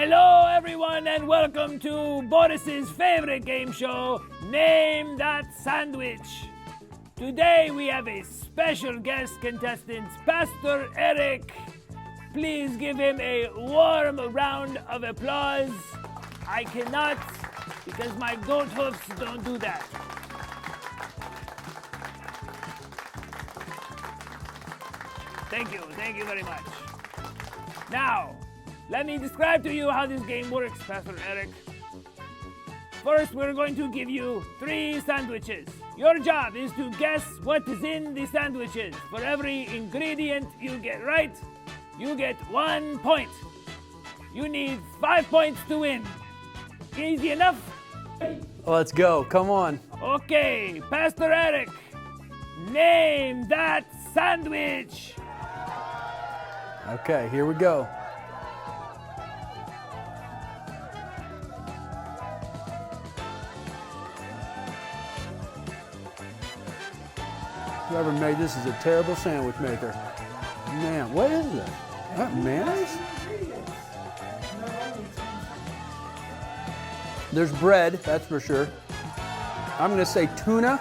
Hello, everyone, and welcome to Boris's favorite game show, Name That Sandwich. Today we have a special guest contestant, Pastor Eric. Please give him a warm round of applause. I cannot, because my goat hoofs don't do that. Thank you very much. Now, let me describe to you how this game works, Pastor Eric. First, we're going to give you 3 sandwiches. Your job is to guess what is in the sandwiches. For every ingredient you get right, you get 1 point. You need 5 points to win. Easy enough? Let's go. Come on. Okay, Pastor Eric, name that sandwich. Okay, here we go. Whoever made this is a terrible sandwich maker. Man, what is this? Is that mayonnaise? There's bread, that's for sure. I'm gonna say tuna.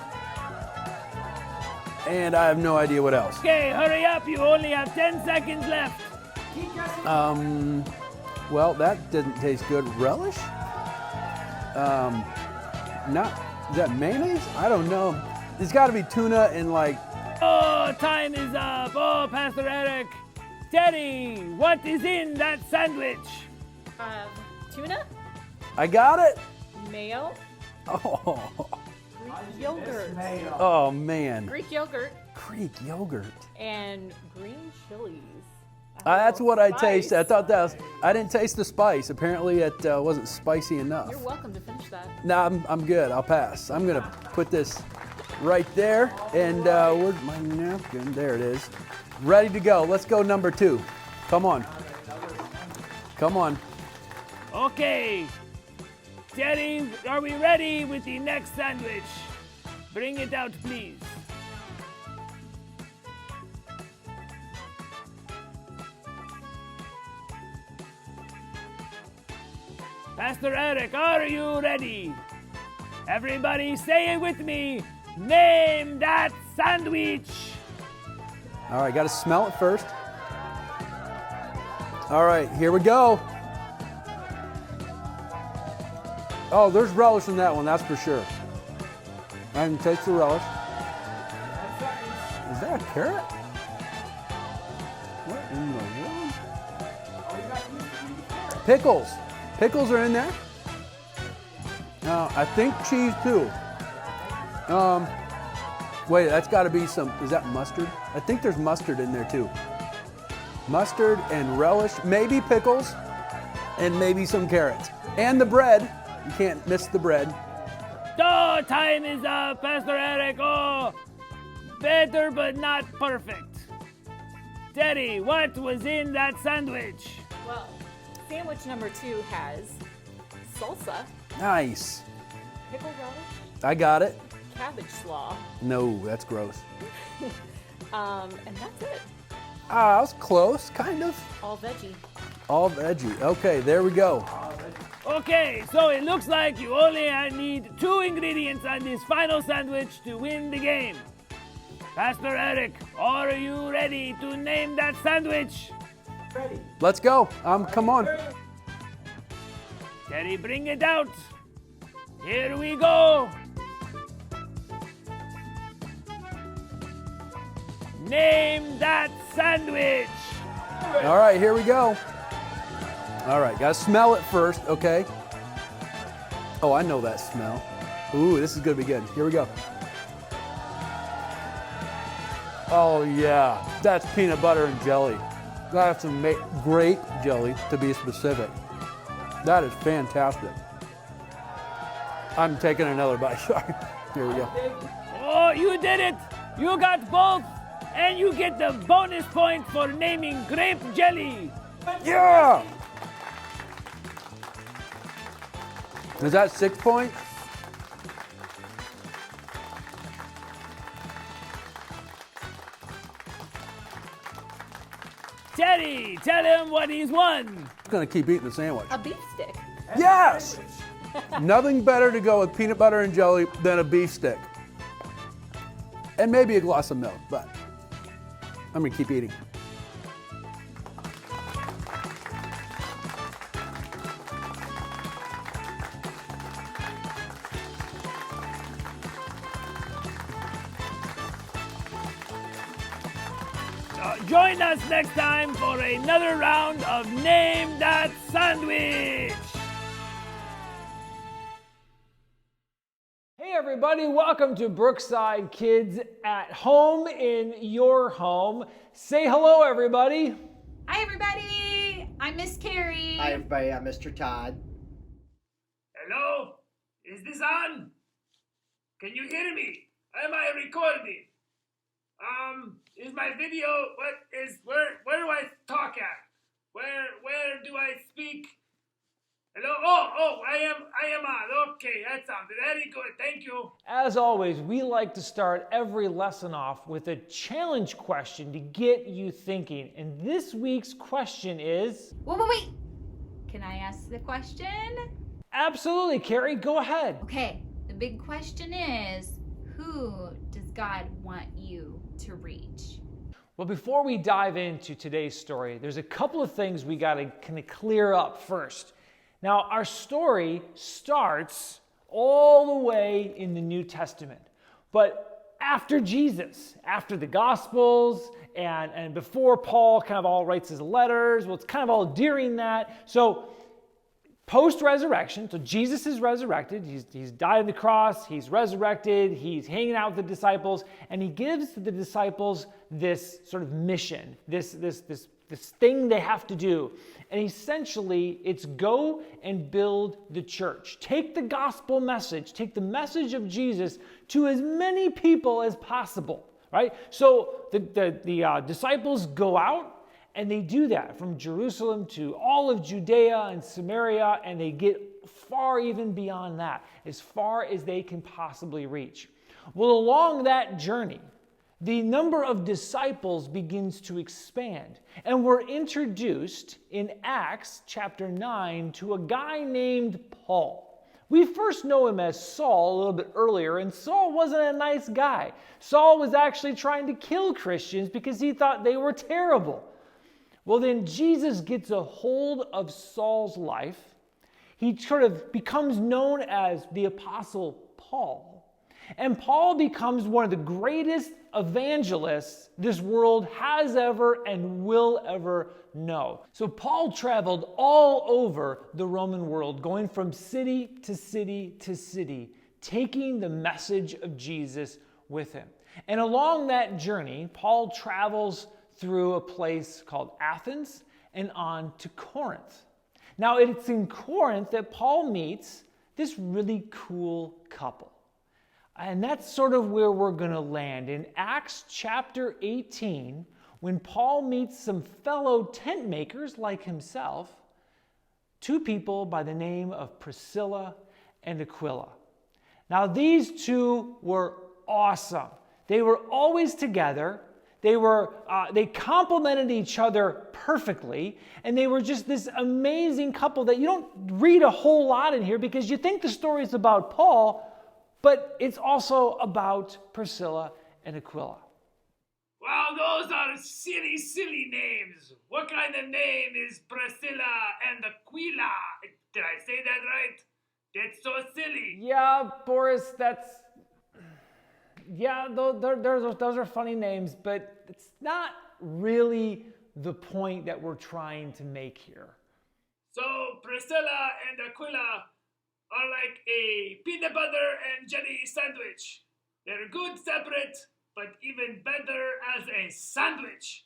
And I have no idea what else. Okay, hurry up. You only have 10 seconds left. Well, that didn't taste good. Relish? Is that mayonnaise? I don't know. It's got to be tuna and like... Oh, time is up. Oh, Pastor Eric. Teddy, what is in that sandwich? Tuna, I got it. mayo, Oh, Greek yogurt, oh man. Greek yogurt, Greek yogurt. and green chilies. That's what I Spice. tasted. I thought that was... I didn't taste the spice. Apparently it wasn't spicy enough. You're welcome to finish that. No, I'm good. I'll pass. I'm going to put this right there. And where's my napkin? There it is. Ready to go. Let's go number 2. Come on. Come on. Okay. Teddy, are we ready with the next sandwich? Bring it out, please. Pastor Eric, are you ready? Everybody say it with me. Name that sandwich. All right, got to smell it first. All right, here we go. Oh, there's relish in that one, that's for sure. I can taste the relish. Is that a carrot? What in the world? Pickles. Pickles are in there. I think cheese too. Wait, that's got to be some, is that mustard? I think there's mustard in there too. Mustard and relish, maybe pickles, and maybe some carrots. And the bread, you can't miss the bread. Oh, time is up, Pastor Eric. Oh, better but not perfect. Teddy, what was in that sandwich? Well, sandwich number 2 has salsa, Nice. pickled relish, I got it. cabbage slaw, No, that's gross. and that's it. Ah, I was close, kind of. All veggie. All veggie. Okay, there we go. Okay, so it looks like you only need 2 ingredients on this final sandwich to win the game. Pastor Eric, are you ready to name that sandwich? Let's go. Come on. Teddy, bring it out. Here we go. Name that sandwich. All right, here we go. All right, gotta smell it first, okay? Oh, I know that smell. Ooh, this is gonna be good. Here we go. Oh yeah, that's peanut butter and jelly. That's some grape jelly, to be specific. That is fantastic. I'm taking another bite, sorry. Here we go. Oh, you did it. You got both. And you get the bonus point for naming grape jelly. Yeah! Is that 6 points? Teddy, tell him what he's won. I'm gonna keep eating the sandwich. A beef stick. Yes! Nothing better to go with peanut butter and jelly than a beef stick. And maybe a glass of milk, but I'm gonna keep eating. Join us next time for another round of Name That Sandwich. Hey everybody, welcome to Brookside Kids at home in your home. Say hello everybody. Hi, everybody. I'm Miss Carrie. Hi everybody, I'm Mr. Todd. Hello? Is this on? Can you hear me? Am I recording? Is my video, where do I talk at? Where do I speak? Hello? I am on. Okay, that sounded very good. Thank you. As always, we like to start every lesson off with a challenge question to get you thinking. And this week's question is... Wait. Can I ask the question? Absolutely, Carrie, go ahead. Okay, the big question is, who does God want you to reach? Well, before we dive into today's story, there's a couple of things we got to kind of clear up first. Now, our story starts all the way in the New Testament, but after Jesus, after the Gospels, and before Paul kind of all writes his letters, well, it's kind of all during that. So, post-resurrection, so Jesus is resurrected, he's died on the cross, he's resurrected, he's hanging out with the disciples, and he gives the disciples this sort of mission, this thing they have to do. And essentially, it's go and build the church. Take the gospel message, take the message of Jesus to as many people as possible, right? So the disciples go out, and they do that from Jerusalem to all of Judea and Samaria, and they get far even beyond that, as far as they can possibly reach. Well, along that journey, the number of disciples begins to expand, and we're introduced in Acts chapter 9 to a guy named Paul. We first know him as Saul a little bit earlier, and Saul wasn't a nice guy. Saul was actually trying to kill Christians because he thought they were terrible. Well, then Jesus gets a hold of Saul's life. He sort of becomes known as the Apostle Paul. And Paul becomes one of the greatest evangelists this world has ever and will ever know. So Paul traveled all over the Roman world, going from city to city to city, taking the message of Jesus with him. And along that journey, Paul travels through a place called Athens and on to Corinth. Now, it's in Corinth that Paul meets this really cool couple. And that's sort of where we're going to land. In Acts chapter 18, when Paul meets some fellow tent makers like himself, two people by the name of Priscilla and Aquila. Now, these two were awesome. They were always together. They complemented each other perfectly, and they were just this amazing couple that you don't read a whole lot in here because you think the story is about Paul, but it's also about Priscilla and Aquila. Wow, those are silly names. What kind of name is Priscilla and Aquila? Did I say that right? That's so silly. Yeah, Boris, those are funny names, but it's not really the point that we're trying to make here. So Priscilla and Aquila are like a peanut butter and jelly sandwich. They're good separate, but even better as a sandwich.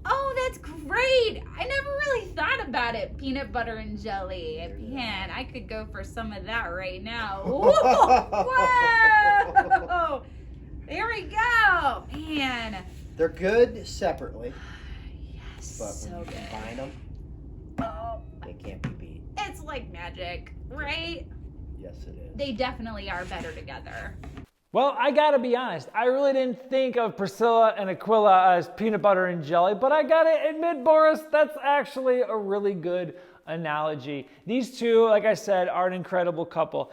Oh, that's great. I never really thought about it. Peanut butter and jelly. Man, I could go for some of that right now. Whoa! There we go. Man. They're good separately, Yes, but so when you good. combine them, Oh, they can't be beat. it's like magic, right? Yes, it is. They definitely are better together. Well, I gotta be honest, I really didn't think of Priscilla and Aquila as peanut butter and jelly, but I gotta admit, Boris, that's actually a really good analogy. These two, like I said, are an incredible couple.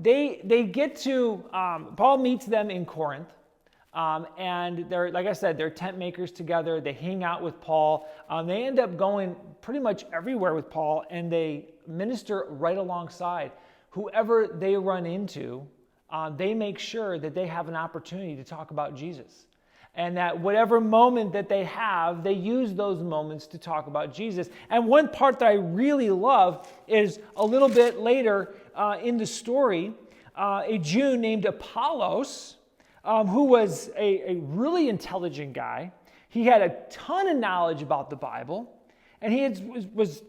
They get to, Paul meets them in Corinth, and they're, like I said, they're tent makers together. They hang out with Paul. They end up going pretty much everywhere with Paul, and they minister right alongside. Whoever they run into, they make sure that they have an opportunity to talk about Jesus. And that whatever moment that they have, they use those moments to talk about Jesus. And one part that I really love is a little bit later in the story, a Jew named Apollos, who was a really intelligent guy. He had a ton of knowledge about the Bible, and he was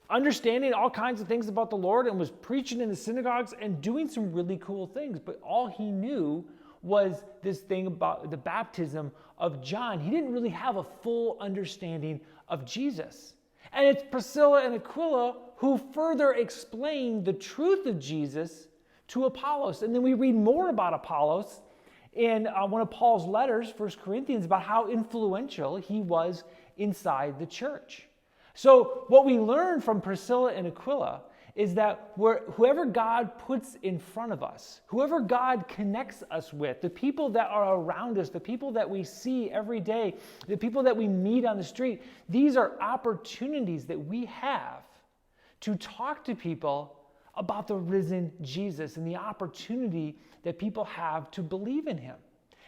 understanding all kinds of things about the Lord and was preaching in the synagogues and doing some really cool things. But all he knew was this thing about the baptism of John. He didn't really have a full understanding of Jesus. And it's Priscilla and Aquila who further explained the truth of Jesus to Apollos. And then we read more about Apollos in one of Paul's letters, 1 Corinthians, about how influential he was inside the church. So what we learn from Priscilla and Aquila is that whoever God puts in front of us, whoever God connects us with, the people that are around us, the people that we see every day, the people that we meet on the street, these are opportunities that we have to talk to people about the risen Jesus and the opportunity that people have to believe in him.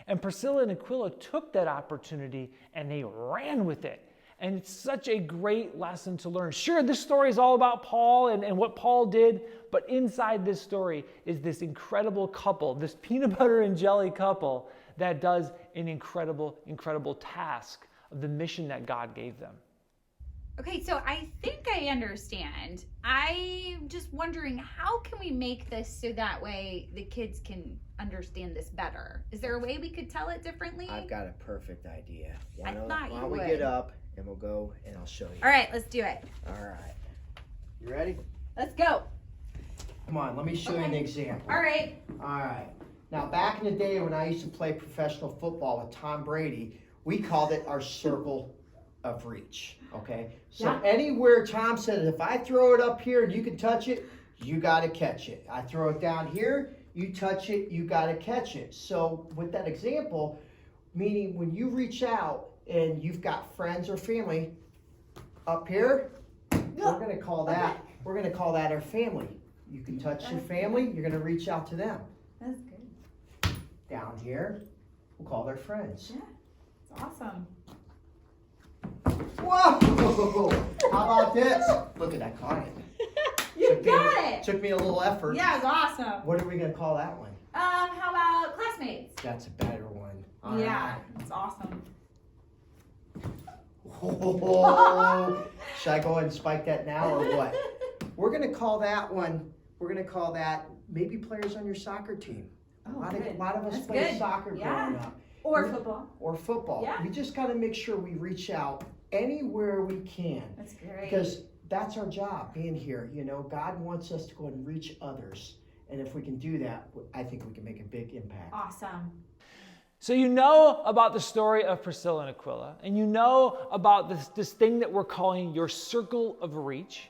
And Priscilla and Aquila took that opportunity and they ran with it. And it's such a great lesson to learn. Sure, this story is all about Paul and what Paul did, but inside this story is this incredible couple, this peanut butter and jelly couple that does an incredible, incredible task of the mission that God gave them. Okay, so I think I understand. I'm just wondering, how can we make this so that way the kids can understand this better? Is there a way we could tell it differently? I've got a perfect idea. I thought Why you don't we would. get up and we'll go and I'll show you. All right, let's do it. All right. You ready? Let's go. Come on, let me show you an example. All right. All right. Now, back in the day when I used to play professional football with Tom Brady, we called it our circle of reach. Okay? So Yeah. anywhere Tom said, if I throw it up here and you can touch it, you got to catch it. I throw it down here, you touch it, you got to catch it. So with that example, meaning when you reach out and you've got friends or family up here, we're going to call that our family. You can touch your family, you're going to reach out to them. That's good. Down here, we'll call their friends. Yeah, it's awesome. Whoa! How about this? Look at that client. You got it. Took me a little effort. Yeah, it's awesome. What are we going to call that one? How about classmates? That's a better one. All Yeah, right. it's awesome. Oh, should I go ahead and spike that now or what? We're going to call that one, maybe players on your soccer team. Oh, a good. lot of us That's played good. soccer Yeah. growing up. Or football. Or football. Yeah. We just got to make sure we reach out anywhere we can. That's great. Because that's our job, being here. You know, God wants us to go and reach others. And if we can do that, I think we can make a big impact. Awesome. So you know about the story of Priscilla and Aquila, and you know about this thing that we're calling your circle of reach,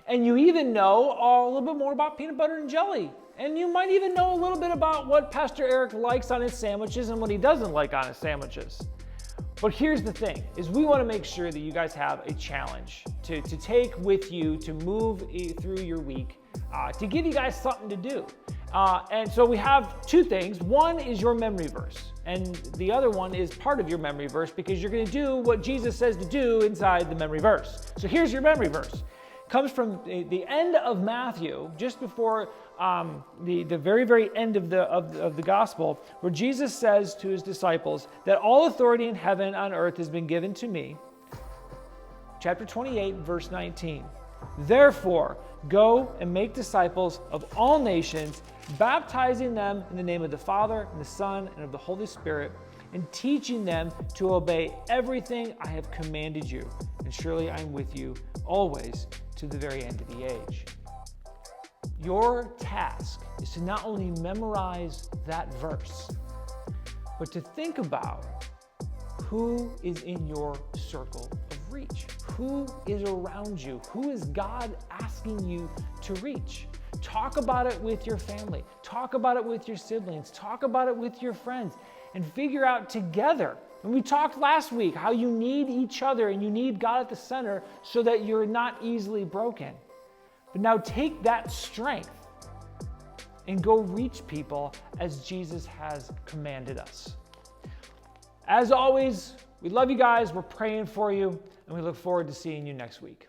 and you even know a little bit more about peanut butter and jelly, and you might even know a little bit about what Pastor Eric likes on his sandwiches and what he doesn't like on his sandwiches. But here's the thing, is we want to make sure that you guys have a challenge to take with you to move through your week, to give you guys something to do. And so we have two things. One is your memory verse, and the other one is part of your memory verse because you're going to do what Jesus says to do inside the memory verse. So here's your memory verse. It comes from the end of Matthew, just before the very, very end of the gospel, where Jesus says to his disciples that all authority in heaven and on earth has been given to me. Chapter 28, verse 19. Therefore, go and make disciples of all nations, baptizing them in the name of the Father, and the Son, and of the Holy Spirit, and teaching them to obey everything I have commanded you. And surely I am with you always to the very end of the age. Your task is to not only memorize that verse, but to think about who is in your circle of reach. Who is around you? Who is God asking you to reach? Talk about it with your family. Talk about it with your siblings. Talk about it with your friends and figure out together. And we talked last week how you need each other and you need God at the center so that you're not easily broken. But now take that strength and go reach people as Jesus has commanded us. As always, we love you guys. We're praying for you, and we look forward to seeing you next week.